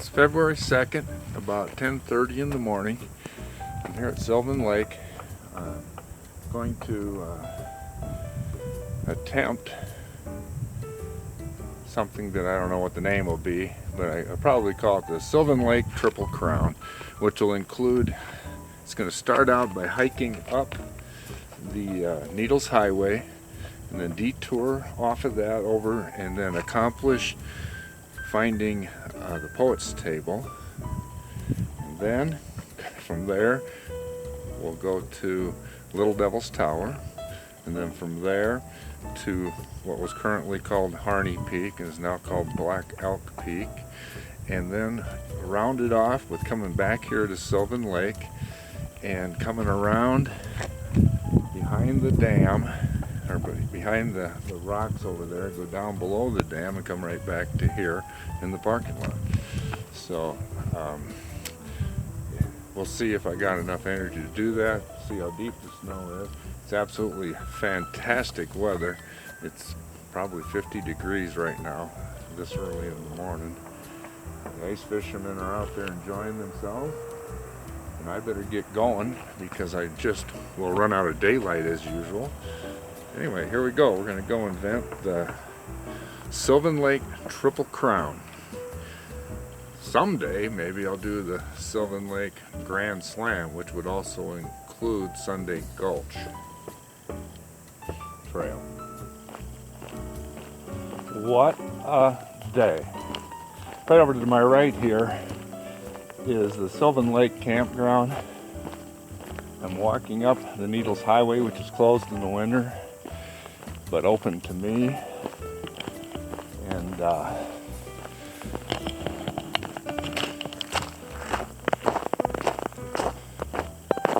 It's February 2nd, about 10:30 in the morning. I'm here at Sylvan Lake. Going to attempt something that I don't know what the name will be, but I'll probably call it the Sylvan Lake Triple Crown, which will include, it's going to start out by hiking up the Needles Highway and then detour off of that over and then accomplish finding the Poets Table, and then from there we'll go to Little Devil's Tower, and then from there to what was currently called Harney Peak and is now called Black Elk Peak, and then round it off with coming back here to Sylvan Lake and coming around behind the dam, or behind the rocks over there, go down below the dam and come right back to here in the parking lot. So we'll see if I got enough energy to do that, see how deep the snow is. It's absolutely fantastic weather. It's probably 50 degrees right now, this early in the morning. The ice fishermen are out there enjoying themselves, and I better get going because I just will run out of daylight as usual. Anyway, here we go. We're going to go invent the Sylvan Lake Triple Crown. Someday, maybe I'll do the Sylvan Lake Grand Slam, which would also include Sunday Gulch Trail. What a day. Right over to my right here is the Sylvan Lake Campground. I'm walking up the Needles Highway, which is closed in the winter, but open to me. And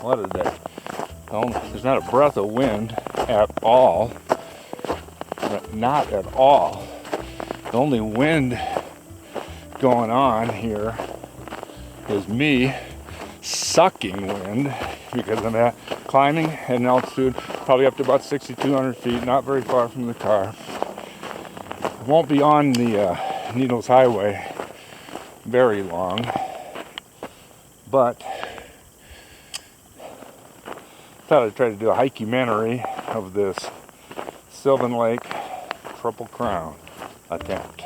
what a day. Well, there's not a breath of wind at all. Not at all. The only wind going on here is me sucking wind because I'm climbing at an altitude probably up to about 6,200 feet, not very far from the car. I won't be on the Needles Highway very long, but thought I'd try to do a hike-umentary of this Sylvan Lake Triple Crown attempt,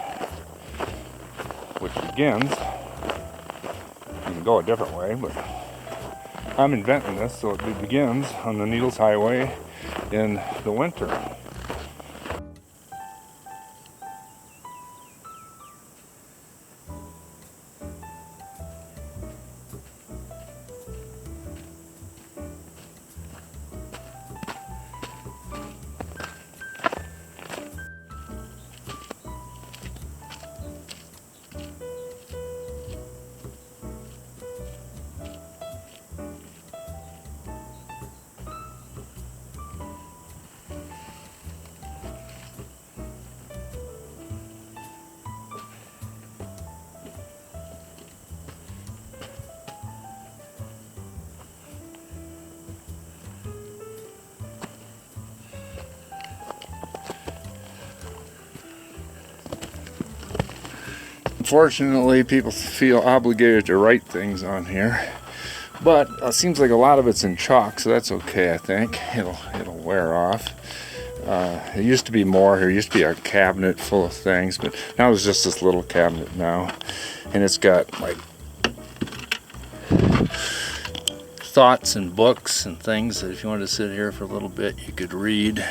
which begins, you can go a different way, but I'm inventing this, so it begins on the Needles Highway in the winter. Unfortunately, people feel obligated to write things on here, but it seems like a lot of it's in chalk, so that's okay. I think it'll wear off. It used to be more here. It used to be a cabinet full of things, but now it's just this little cabinet now, and it's got like thoughts and books and things that if you wanted to sit here for a little bit, you could read,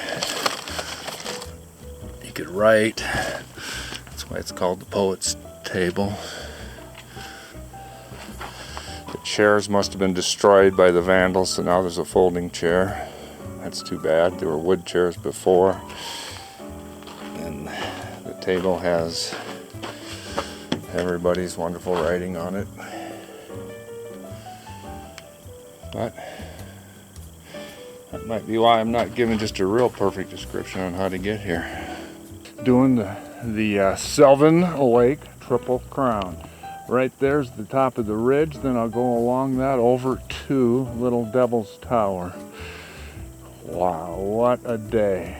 you could write. That's why it's called the Poets Table. The chairs must have been destroyed by the vandals, so now there's a folding chair. That's too bad. There were wood chairs before. And the table has everybody's wonderful writing on it. But that might be why I'm not giving just a real perfect description on how to get here. Doing the Sylvan Lake Triple Crown. Right there's the top of the ridge, then I'll go along that over to Little Devil's Tower. Wow, what a day.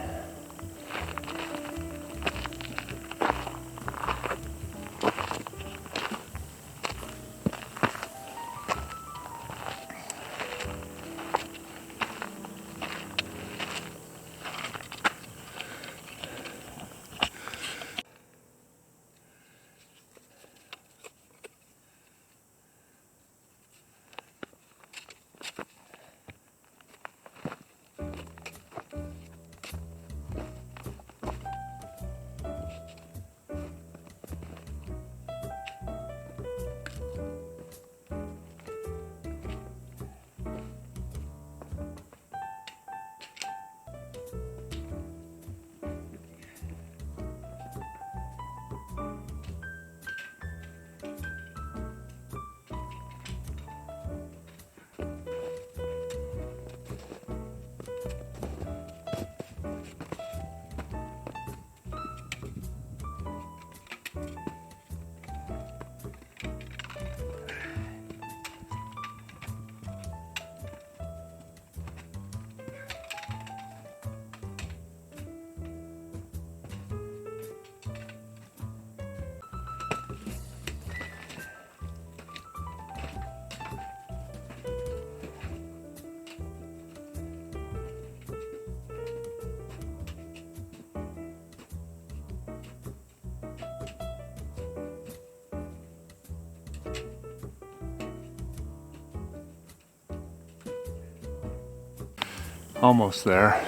Almost there.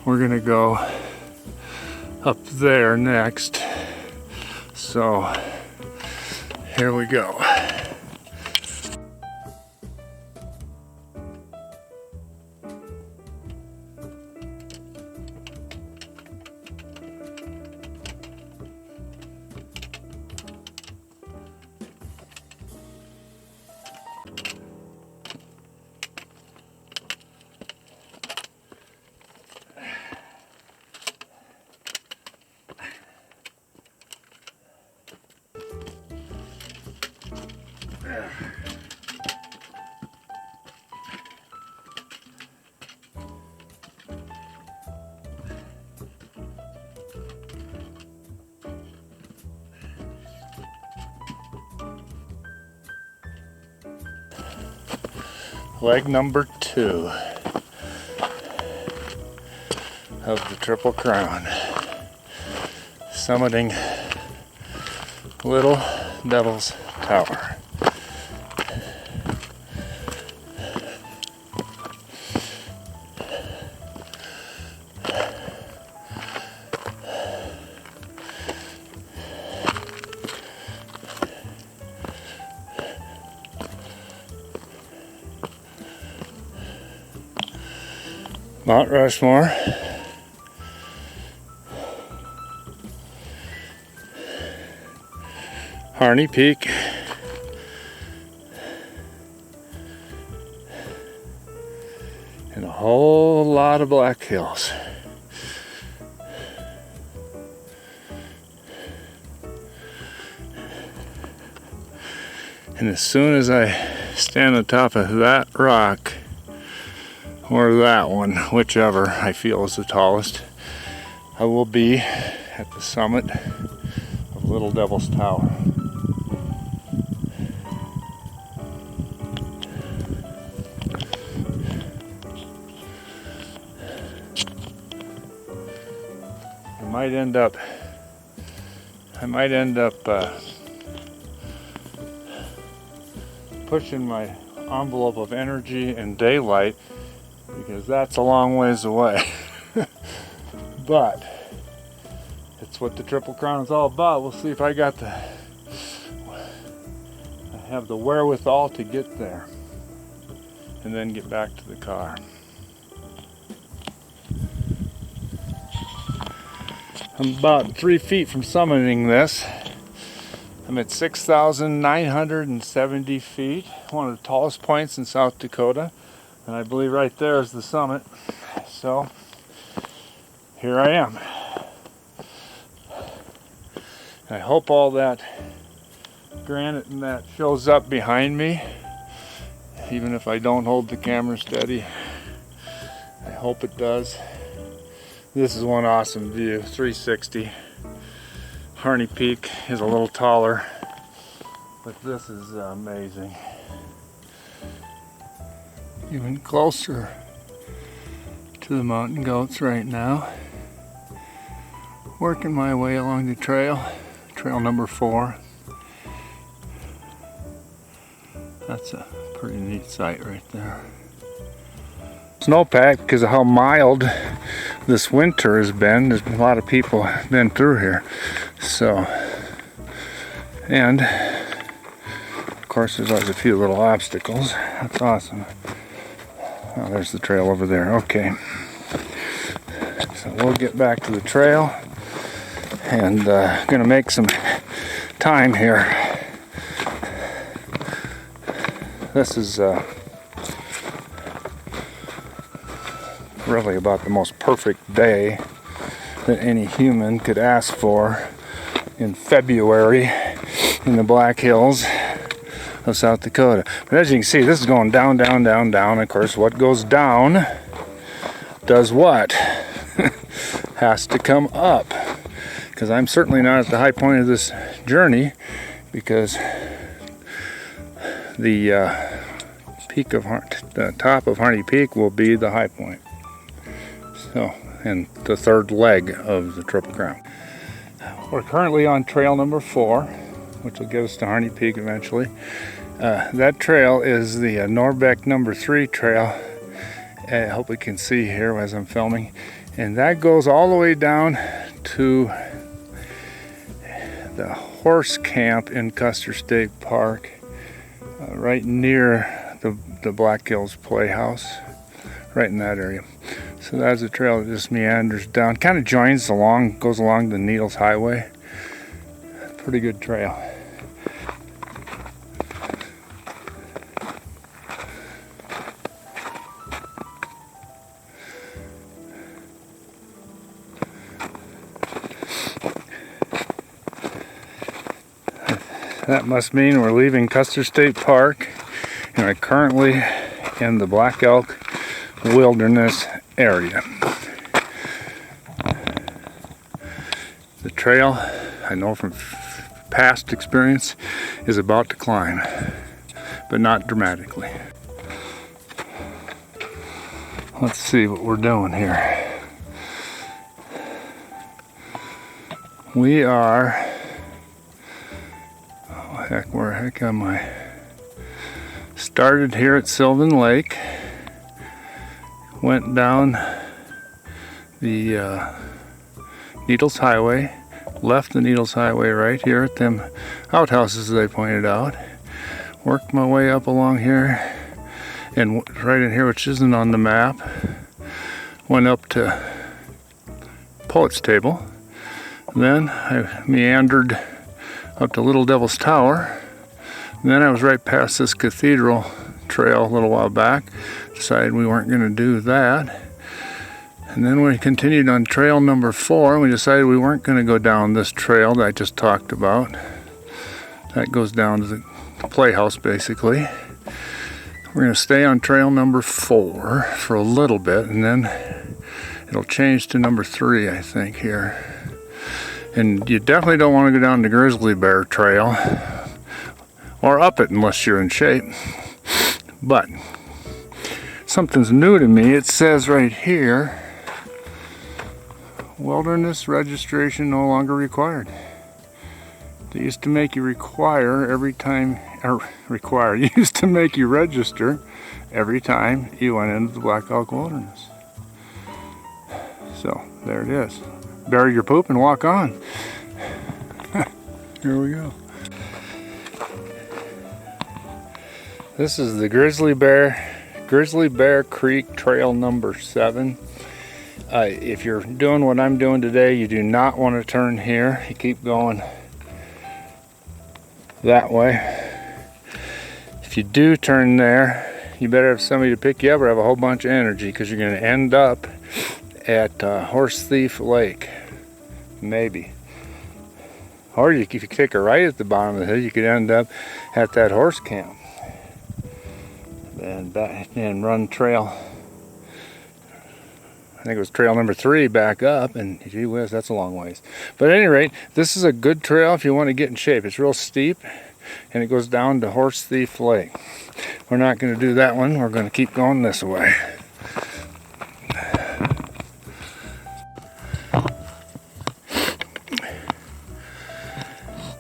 We're gonna go up there next. So here we go. Leg number 2 of the Triple Crown, summiting Little Devil's Tower. Mount Rushmore, Harney Peak, and a whole lot of Black Hills. And as soon as I stand on top of that rock, or that one, whichever I feel is the tallest, I will be at the summit of Little Devil's Tower. I might end up pushing my envelope of energy and daylight, because that's a long ways away. But it's what the Triple Crown is all about. We'll see if I have the wherewithal to get there and then get back to the car. I'm about 3 feet from summiting this. I'm at 6,970 feet, one of the tallest points in South Dakota. And I believe right there is the summit. So here I am. I hope all that granite and that shows up behind me, even if I don't hold the camera steady. I hope it does. This is one awesome view, 360. Harney Peak is a little taller, but this is amazing. Even closer to the mountain goats right now. Working my way along the trail number 4. That's a pretty neat sight right there. Snowpack, because of how mild this winter has been. There's been a lot of people been through here. So, and of course there's always a few little obstacles. That's awesome. Oh, there's the trail over there. Okay. So we'll get back to the trail and gonna make some time here. This is really about the most perfect day that any human could ask for in February in the Black Hills of South Dakota. But as you can see, this is going down, down, down, down. Of course, what goes down does what? Has to come up. Because I'm certainly not at the high point of this journey, because the top of Harney Peak will be the high point. So, and the third leg of the Triple Crown. We're currently on trail number 4, which will get us to Harney Peak eventually. That trail is the Norbeck number 3 trail, I hope we can see here as I'm filming. And that goes all the way down to the horse camp in Custer State Park, right near the Black Hills Playhouse, right in that area. So that's a trail that just meanders down, kind of joins along, goes along the Needles Highway. Pretty good trail. That must mean we're leaving Custer State Park and we're currently in the Black Elk Wilderness area. The trail, I know from past experience, is about to climb, but not dramatically. Let's see what we're doing here. We are, where the heck am I? Started here at Sylvan Lake, went down the Needles Highway, left the Needles Highway right here at them outhouses they pointed out, worked my way up along here, and right in here, which isn't on the map, went up to Poet's Table. Then I meandered up to Little Devil's Tower. And then I was right past this cathedral trail a little while back. Decided we weren't going to do that. And then we continued on trail number 4. We decided we weren't going to go down this trail that I just talked about. That goes down to the playhouse basically. We're going to stay on trail number 4 for a little bit, and then it'll change to number 3, I think, here. And you definitely don't want to go down the Grizzly Bear Trail or up it unless you're in shape. But something's new to me. It says right here, wilderness registration no longer required. They used to make you require every time, used to make you register every time you went into the Black Elk Wilderness. So there it is. Bury your poop and walk on. Here we go. This is the Grizzly Bear Creek Trail number 7. If you're doing what I'm doing today, you do not want to turn here. You keep going that way. If you do turn there, you better have somebody to pick you up or have a whole bunch of energy, because you're going to end up at Horse Thief Lake, maybe. Or if you take a right at the bottom of the hill, you could end up at that horse camp and run trail. I think it was trail number 3 back up, and gee whiz, that's a long ways. But at any rate, this is a good trail if you want to get in shape. It's real steep, and it goes down to Horse Thief Lake. We're not going to do that one. We're going to keep going this way.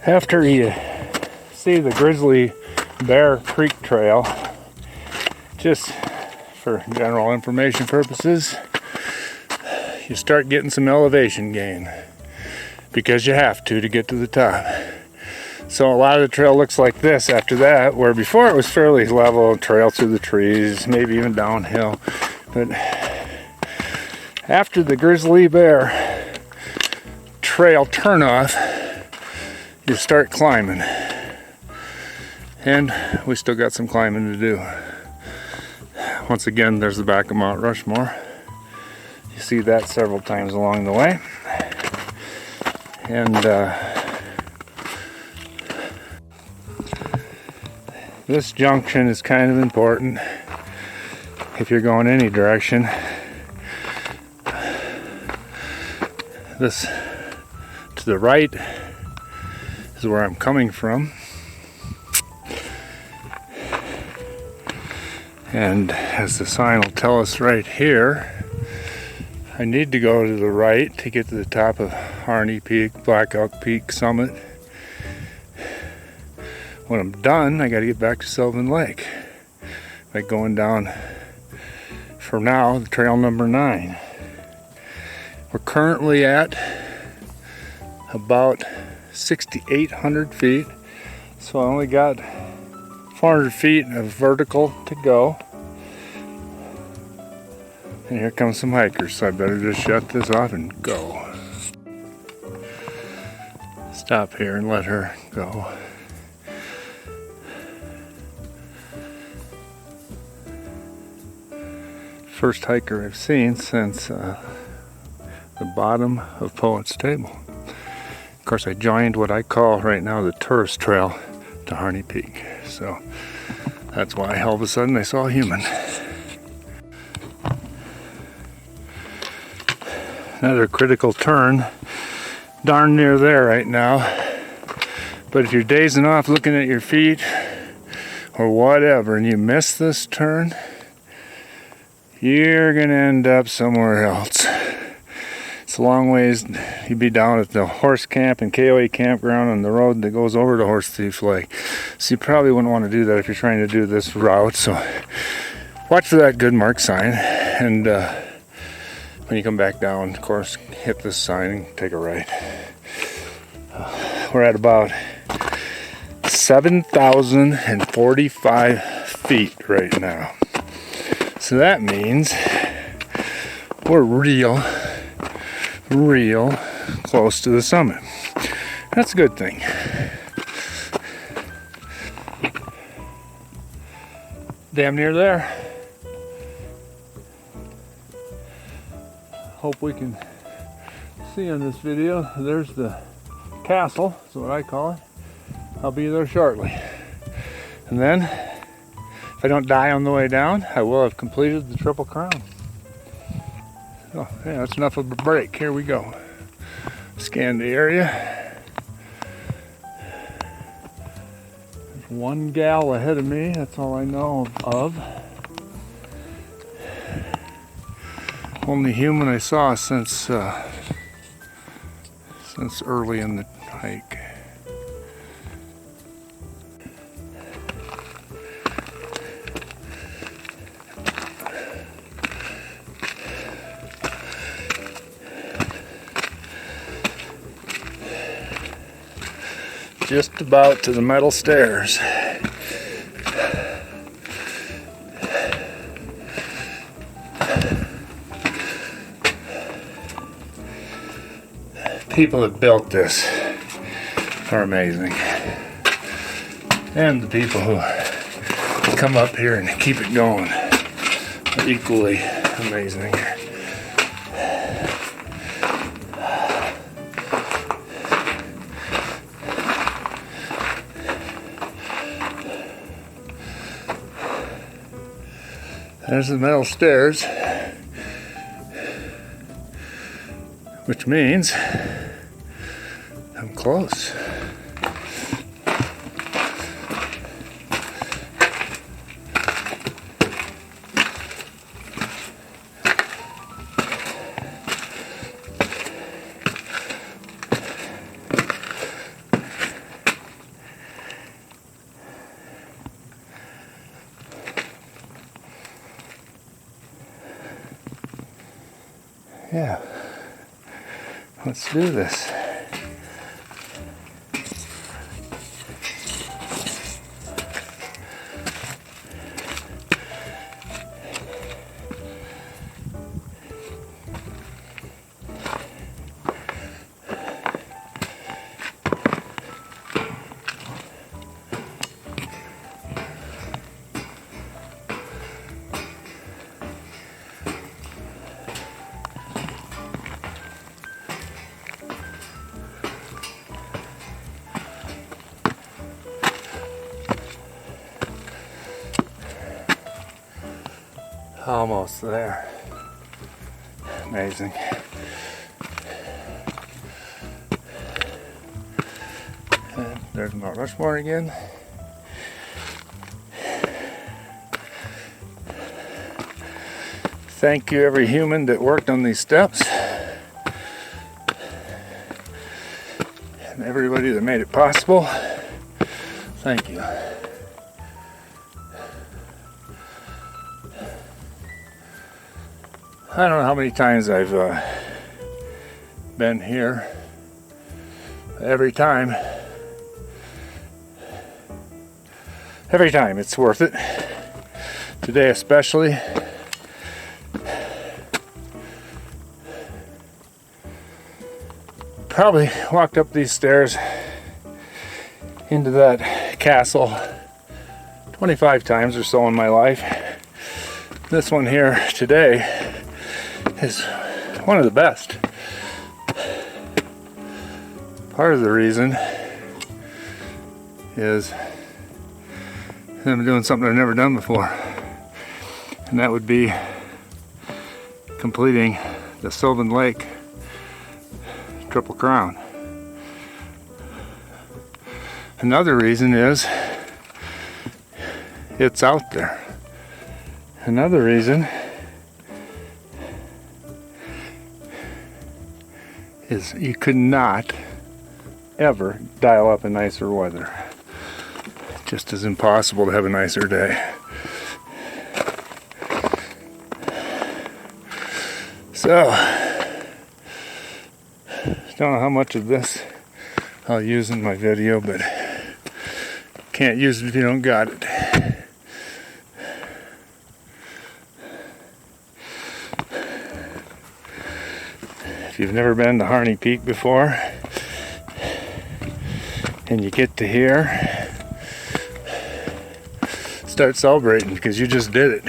After you see the Grizzly Bear Creek Trail, just for general information purposes, you start getting some elevation gain, because you have to get to the top. So a lot of the trail looks like this after that, where before it was fairly level, trail through the trees, maybe even downhill. But after the Grizzly Bear Trail turnoff, you start climbing, and we still got some climbing to do. Once again, there's the back of Mount Rushmore. You see that several times along the way. And this junction is kind of important if you're going any direction. This to the right is where I'm coming from, and as the sign will tell us right here, I need to go to the right to get to the top of Harney Peak, Black Elk Peak summit. When I'm done, I got to get back to Sylvan Lake by going down for now, trail number 9. We're currently at about 6,800 feet, so I only got 400 feet of vertical to go. And here come some hikers, so I better just shut this off and go. Stop here and let her go. First hiker I've seen since the bottom of Poet's Table. Of course, I joined what I call right now the tourist trail to Harney Peak. So that's why all of a sudden I saw a human. Another critical turn, darn near there right now. But if you're dazing off looking at your feet or whatever and you miss this turn, you're gonna end up somewhere else. It's a long ways. You'd be down at the horse camp and KOA campground on the road that goes over to Horse Thief Lake. So you probably wouldn't want to do that if you're trying to do this route. So watch for that good mark sign, and when you come back down, of course, hit this sign and take a right. We're at about 7,045 feet right now. So that means we're real close to the summit. That's a good thing. Damn near there. Hope we can see on this video. There's the castle, is what I call it. I'll be there shortly. And then, if I don't die on the way down, I will have completed the Triple Crown. Oh, yeah, that's enough of a break. Here we go. Scan the area. There's one gal ahead of me. That's all I know of. Only human I saw since early in the hike. Just about to the metal stairs. People that built this are amazing. And the people who come up here and keep it going are equally amazing. There's the metal stairs, which means I'm close. Yeah, let's do this. Almost there. Amazing. And there's Mount Rushmore again. Thank you, every human that worked on these steps. And everybody that made it possible. Thank you. I don't know how many times I've been here. Every time it's worth it. Today especially. Probably walked up these stairs into that castle 25 times or so in my life. This one here today is one of the best. Part of the reason is I'm doing something I've never done before, and that would be completing the Sylvan Lake Triple Crown. Another reason is it's out there. Another reason is you could not ever dial up a nicer weather. Just as impossible to have a nicer day. So, don't know how much of this I'll use in my video, but can't use it if you don't got it. If you've never been to Harney Peak before, and you get to here, start celebrating because you just did it.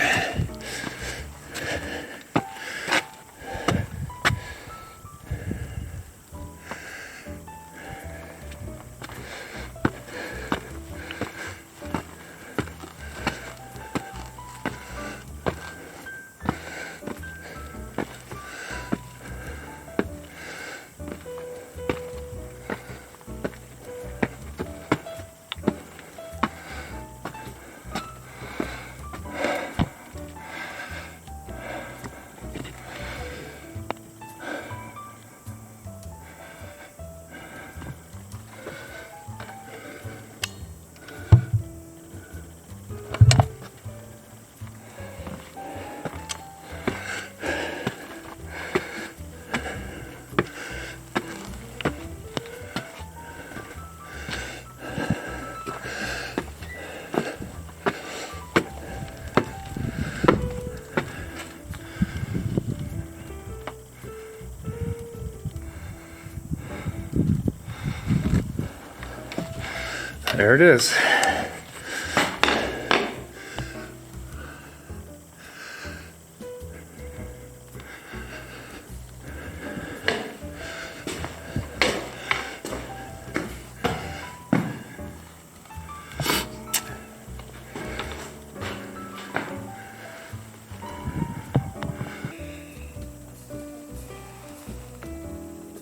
There it is.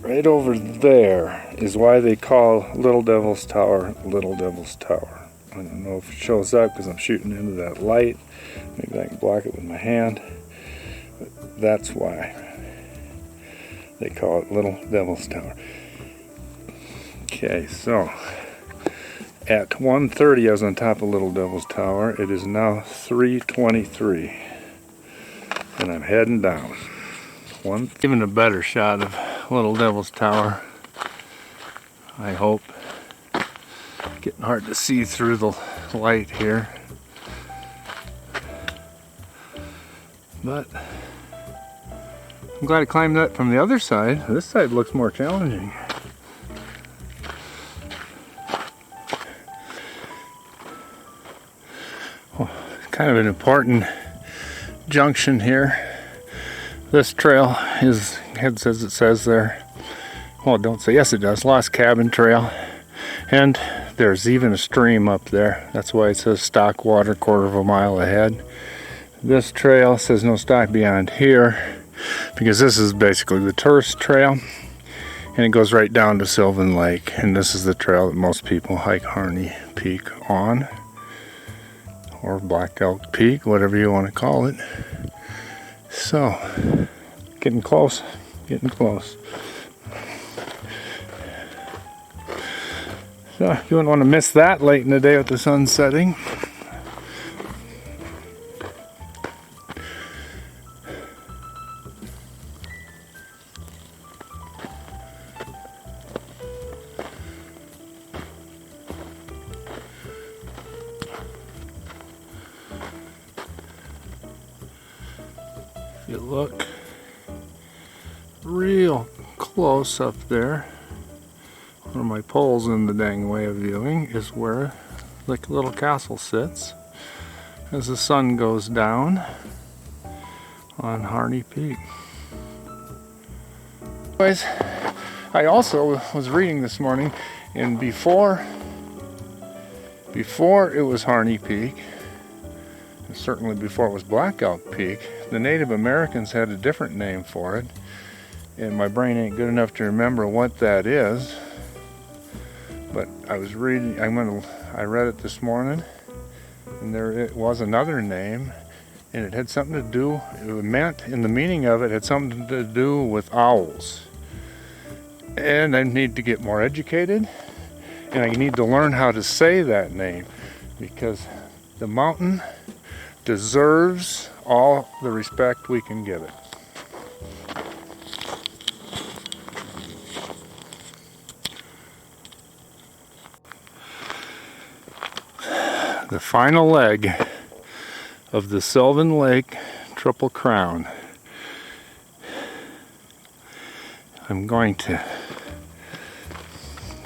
Right over there is why they call Little Devil's Tower Little Devil's Tower. I don't know if it shows up because I'm shooting into that light. Maybe I can block it with my hand. But that's why they call it Little Devil's Tower. Okay, so at 1:30 I was on top of Little Devil's Tower. It is now 3:23 and I'm heading down. Even a better shot of Little Devil's Tower, I hope. Getting hard to see through the light here, but I'm glad I climbed that from the other side. This side looks more challenging. Oh, kind of an important junction here. This trail is, it says there, well, don't say, yes it does, Lost Cabin Trail. And there's even a stream up there. That's why it says stock water, 1/4 of a mile ahead. This trail says no stock beyond here, because this is basically the tourist trail. And it goes right down to Sylvan Lake. And this is the trail that most people hike Harney Peak on. Or Black Elk Peak, whatever you want to call it. So, getting close, getting close. So, you wouldn't want to miss that late in the day with the sun setting. If you look real close up there, one of my poles in the dang way of viewing is where the little castle sits as the sun goes down on Harney Peak. Anyways, I also was reading this morning, and before it was Harney Peak, and certainly before it was Black Elk Peak, the Native Americans had a different name for it, and my brain ain't good enough to remember what that is. But I was reading, I read it this morning, and it was another name, and it had something to do, in the meaning of it, had something to do with owls. And I need to get more educated, and I need to learn how to say that name, because the mountain deserves all the respect we can give it. The final leg of the Sylvan Lake Triple Crown. I'm going to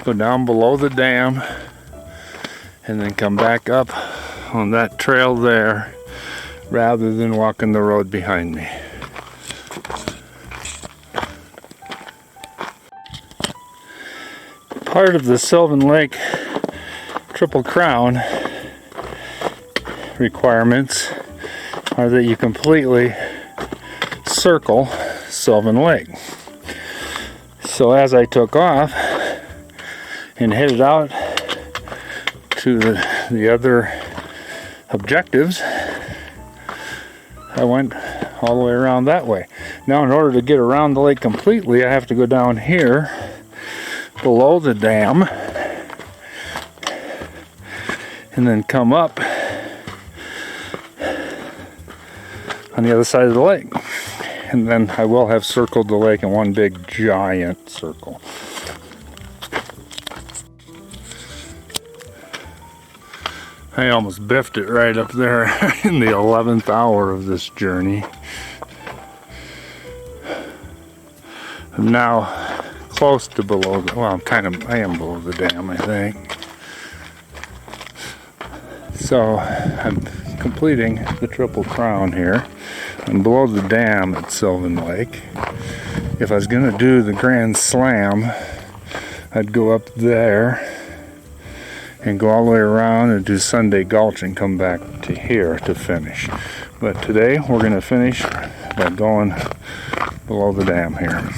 go down below the dam and then come back up on that trail there rather than walking the road behind me. Part of the Sylvan Lake Triple Crown requirements are that you completely circle Sylvan Lake. So as I took off and headed out to the other objectives, I went all the way around that way. Now in order to get around the lake completely, I have to go down here below the dam and then come up on the other side of the lake, and then I will have circled the lake in one big giant circle. I almost biffed it right up there in the 11th hour of this journey. I'm now close to below the, well, I am below the dam, I think. So I'm completing the Triple Crown here. I'm below the dam at Sylvan Lake. If I was going to do the Grand Slam, I'd go up there and go all the way around and do Sunday Gulch and come back to here to finish. But today we're going to finish by going below the dam here.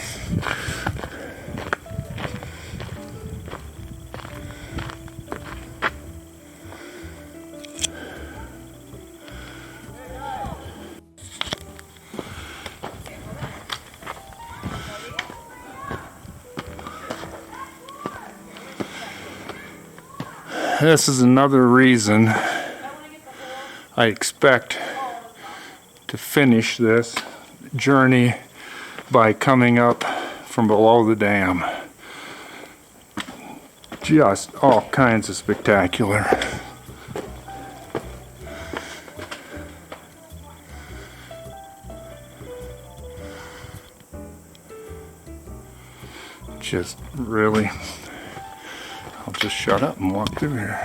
This is another reason I expect to finish this journey by coming up from below the dam. Just all kinds of spectacular. Just really, I'll just shut up and walk through here.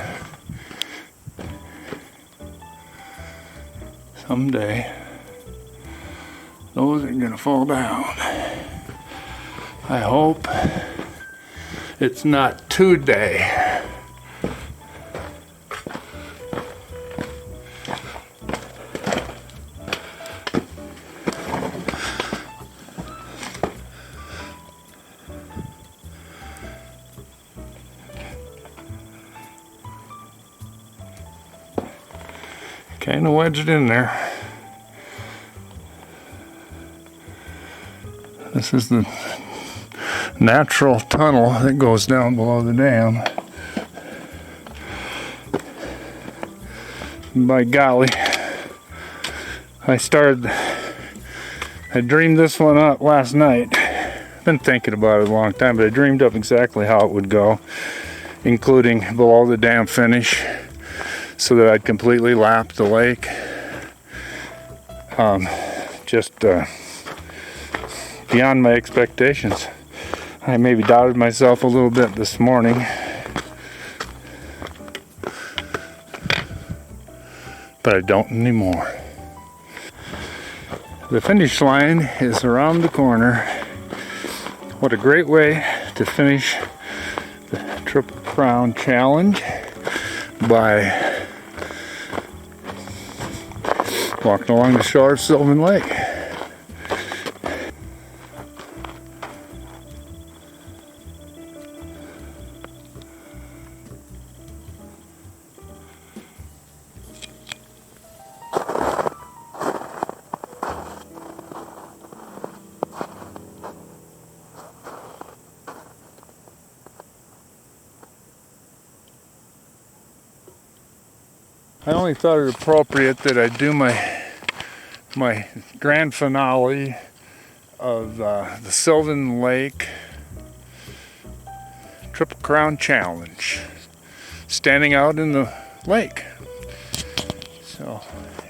Someday, those are gonna fall down. I hope it's not today. Kind of wedged in there. This is the natural tunnel that goes down below the dam. By golly, I dreamed this one up last night. Been thinking about it a long time, but I dreamed up exactly how it would go, including below the dam finish, so that I'd completely lap the lake. just beyond my expectations. I maybe doubted myself a little bit this morning, but I don't anymore. The finish line is around the corner. What a great way to finish the Triple Crown Challenge by walking along the shore of Sylvan Lake. I only thought it appropriate that I do my grand finale of the Sylvan Lake Triple Crown Challenge, standing out in the lake. So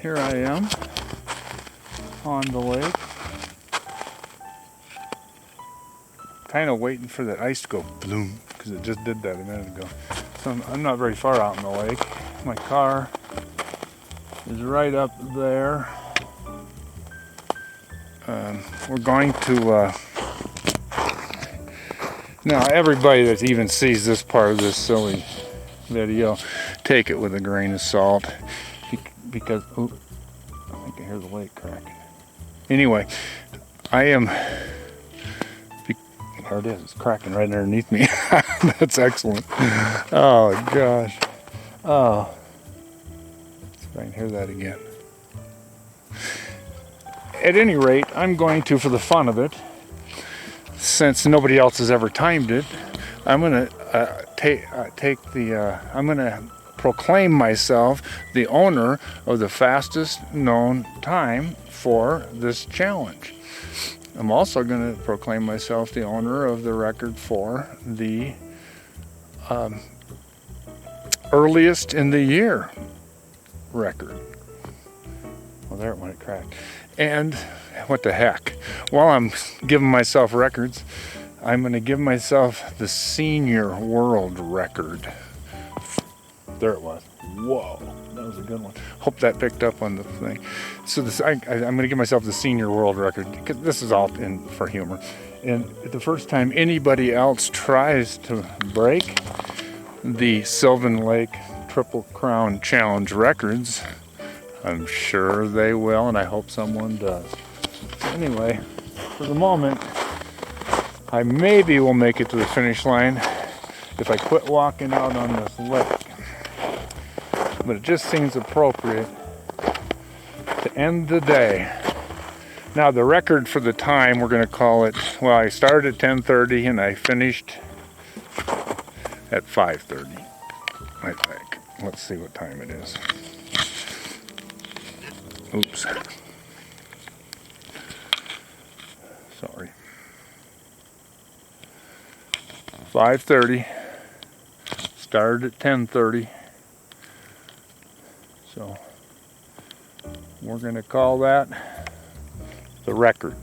here I am on the lake, kind of waiting for that ice to go bloom, because it just did that a minute ago. So I'm not very far out in the lake. My car is right up there. We're going to now everybody that even sees this part of this silly video, take it with a grain of salt, because oh, I think I hear the lake cracking. Anyway, I am, there it is, it's cracking right underneath me. That's excellent. Oh gosh. Oh, let's see if I can hear that again. At any rate, I'm going to, for the fun of it, since nobody else has ever timed it, I'm going to I'm going to proclaim myself the owner of the fastest known time for this challenge. I'm also going to proclaim myself the owner of the record for the earliest in the year record. Well, there it went, it cracked. And what the heck? While I'm giving myself records, I'm going to give myself the senior world record. There it was. Whoa, that was a good one. Hope that picked up on the thing. So this, I'm going to give myself the senior world record, because this is all in for humor. And the first time anybody else tries to break the Sylvan Lake Triple Crown Challenge records, I'm sure they will, and I hope someone does. Anyway, for the moment, I maybe will make it to the finish line if I quit walking out on this lake. But it just seems appropriate to end the day. Now the record for the time, we're going to call it, well, I started at 10:30 and I finished at 5:30, I think. Let's see what time it is. Oops. Sorry. 5:30. Started at 10:30. So we're going to call that the record.